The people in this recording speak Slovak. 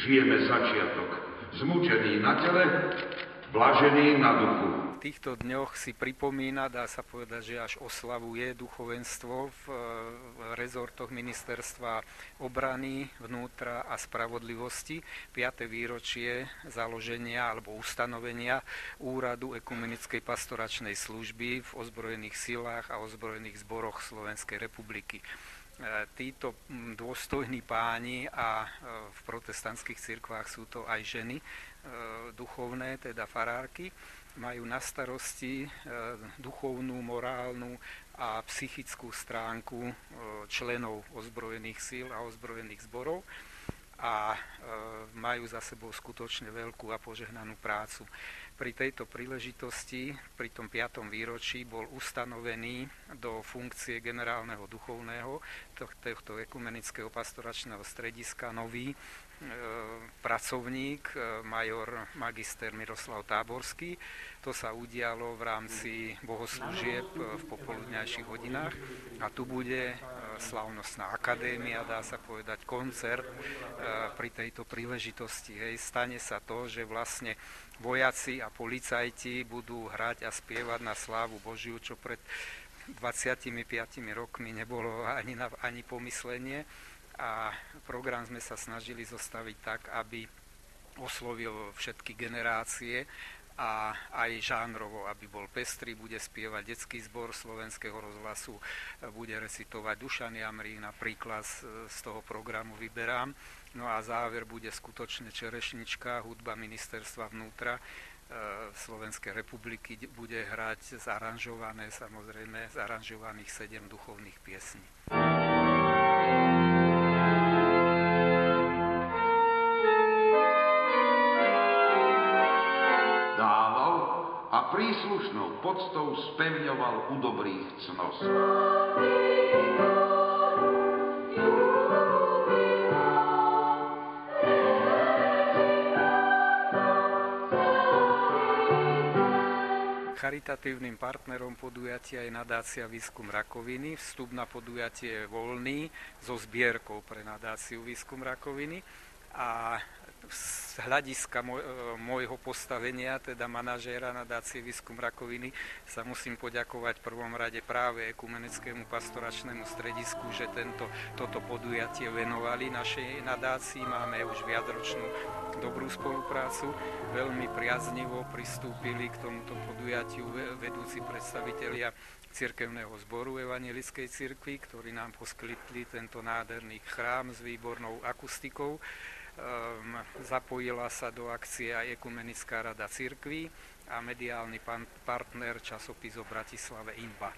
Žijeme začiatok, zmučený na tele, blažený na duchu. V týchto dňoch si pripomína, dá sa povedať, že až oslavuje duchovenstvo v rezortoch ministerstva obrany, vnútra a spravodlivosti 5. výročie založenia alebo ustanovenia Úradu ekumenickej pastoračnej služby v ozbrojených silách a ozbrojených zboroch Slovenskej republiky. Títo dôstojní páni a v protestantských cirkvách sú to aj ženy duchovné, teda farárky, majú na starosti duchovnú, morálnu a psychickú stránku členov ozbrojených síl a ozbrojených zborov a majú za sebou skutočne veľkú a požehnanú prácu. Pri tejto príležitosti, pri tom 5. výročí, bol ustanovený do funkcie generálneho duchovného tohto ekumenického pastoračného strediska nový pracovník, major magister Miroslav Táborský. To sa udialo v rámci bohoslúžieb v popoludňajších hodinách a tu bude slávnostná akadémia, dá sa povedať koncert pri tejto príležitosti. Stane sa to, že vlastne vojaci a policajti budú hrať a spievať na slávu Božiu, čo pred 25 rokmi nebolo ani pomyslenie. A program sme sa snažili zostaviť tak, aby oslovil všetky generácie a aj žánrovo, aby bol pestrý, bude spievať detský zbor Slovenského rozhlasu, bude recitovať Dušan Jamrík, napríklad z toho programu vyberám. No a záver bude skutočne Čerešnička, hudba ministerstva vnútra Slovenskej republiky, bude hrať zaranžované, samozrejme, zaranžovaných 7 duchovných piesní. A príslušnou poctou spevňoval u dobrých cnos. Charitatívnym partnerom podujatia je nadácia Výskum rakoviny. Vstup na podujatie je voľný so zbierkou pre nadáciu Výskum rakoviny. A z hľadiska môjho postavenia, teda manažéra nadácie Výskum rakoviny, sa musím poďakovať v prvom rade práve ekumenickému pastoračnému stredisku, že toto podujatie venovali našej nadácii. Máme už viacročnú dobrú spoluprácu. Veľmi priaznivo pristúpili k tomuto podujatiu vedúci predstavitelia cirkevného zboru Evanjelickej cirkvi, ktorí nám poskytli tento nádherný chrám s výbornou akustikou. Zapojila sa do akcie aj Ekumenická rada cirkví a mediálny partner časopis o Bratislave INBA.